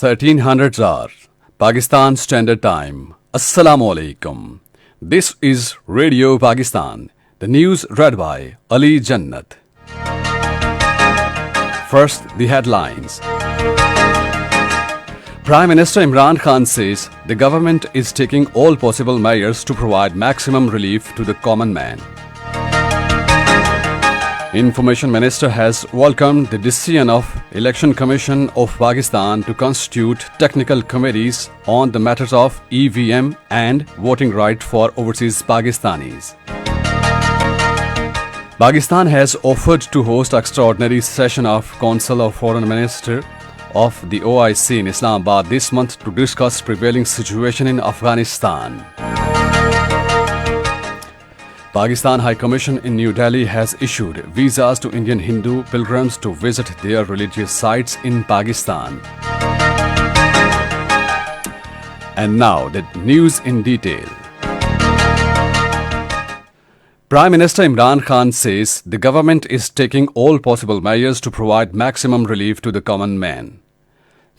1300 hours, Pakistan Standard Time. Assalamu alaikum. This is Radio Pakistan. The news read by Ali Jannat. First, the headlines. Prime Minister Imran Khan says the government is taking all possible measures to provide maximum relief to the common man. Information Minister has welcomed the decision of Election Commission of Pakistan to constitute technical committees on the matters of EVM and voting right for overseas Pakistanis. Pakistan has offered to host extraordinary session of Council of Foreign Ministers of the OIC in Islamabad this month to discuss prevailing situation in Afghanistan. Pakistan High Commission in New Delhi has issued visas to Indian Hindu pilgrims to visit their religious sites in Pakistan. And now the news in detail. Prime Minister Imran Khan says the government is taking all possible measures to provide maximum relief to the common man.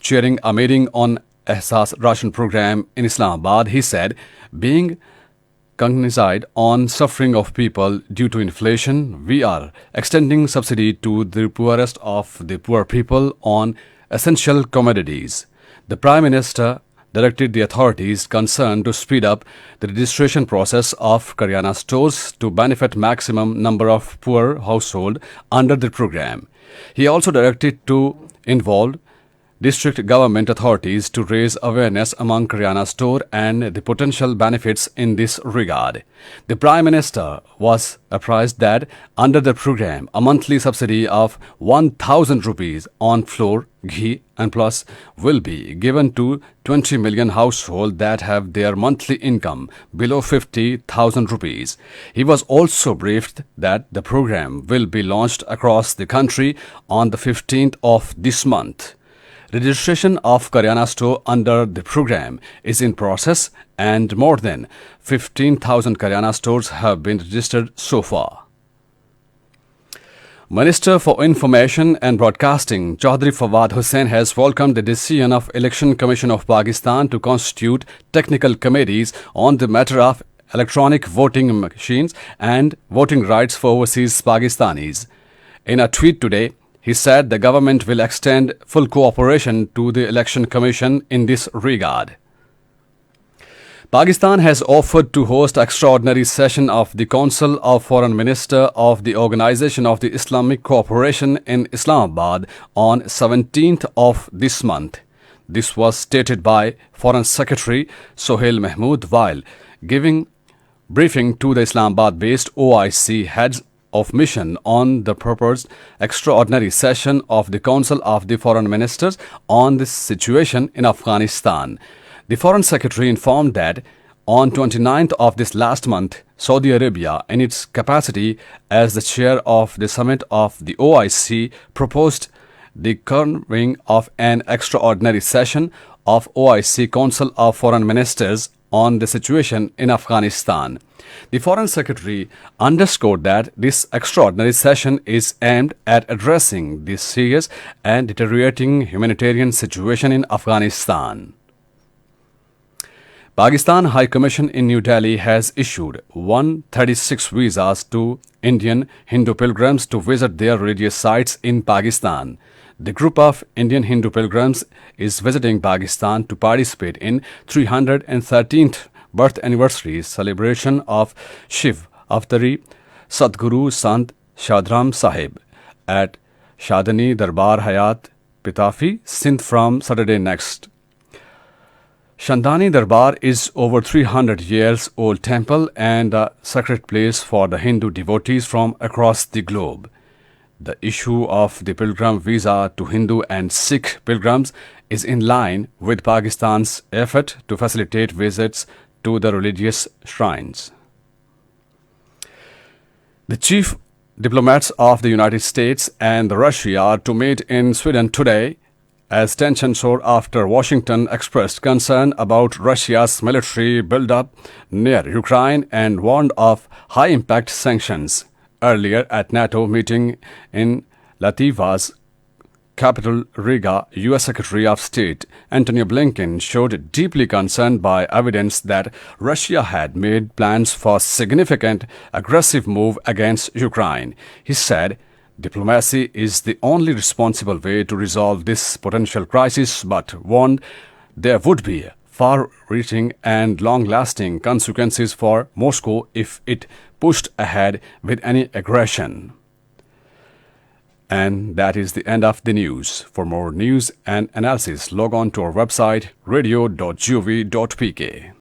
Chairing a meeting on Ehsaas Ration program in Islamabad, he said, being cognizant on suffering of people due to inflation, we are extending subsidy to the poorest of the poor people on essential commodities. The Prime Minister directed the authorities concerned to speed up the registration process of Karyana stores to benefit maximum number of poor households under the program. He also directed to involve district government authorities to raise awareness among Karyana store and the potential benefits in this regard. The Prime Minister was apprised that under the program, a monthly subsidy of 1,000 rupees on flour, ghee and plus will be given to 20 million households that have their monthly income below 50,000 rupees. He was also briefed that the program will be launched across the country on the 15th of this month. Registration of Karyana store under the program is in process and more than 15,000 Karyana stores have been registered so far. Minister for Information and Broadcasting Chaudhry Fawad Hussain has welcomed the decision of Election Commission of Pakistan to constitute technical committees on the matter of electronic voting machines and voting rights for overseas Pakistanis. In a tweet today, he said the government will extend full cooperation to the Election Commission in this regard. Pakistan has offered to host extraordinary session of the Council of Foreign Ministers of the Organization of the Islamic Cooperation in Islamabad on 17th of this month. This was stated by Foreign Secretary Sohail Mahmood while giving briefing to the Islamabad-based OIC heads of mission on the proposed extraordinary session of the Council of the Foreign Ministers on the situation in Afghanistan. The Foreign Secretary informed that on 29th of this last month, Saudi Arabia, in its capacity as the chair of the summit of the OIC, proposed the convening of an extraordinary session of OIC Council of Foreign Ministers on the situation in Afghanistan. The Foreign Secretary underscored that this extraordinary session is aimed at addressing the serious and deteriorating humanitarian situation in Afghanistan. Pakistan High Commission in New Delhi has issued 136 visas to Indian Hindu pilgrims to visit their religious sites in Pakistan. The group of Indian Hindu pilgrims is visiting Pakistan to participate in 313th birth anniversary celebration of Shiv Avatari Sadguru Sant Shadram Sahib at Shadani Darbar Hayat Pitafi, Sindh from Saturday next. Shandani Darbar is over 300 years old temple and a sacred place for the Hindu devotees from across the globe. The issue of the pilgrim visa to Hindu and Sikh pilgrims is in line with Pakistan's effort to facilitate visits to the religious shrines. The chief diplomats of the United States and Russia are to meet in Sweden today as tensions soared after Washington expressed concern about Russia's military buildup near Ukraine and warned of high-impact sanctions. Earlier at NATO meeting in Latvia's capital Riga, U.S. Secretary of State Antony Blinken showed deeply concerned by evidence that Russia had made plans for significant aggressive move against Ukraine. He said, "Diplomacy is the only responsible way to resolve this potential crisis," but warned there would be far-reaching and long-lasting consequences for Moscow if it pushed ahead with any aggression. And that is the end of the news. For more news and analysis, log on to our website radio.gov.pk.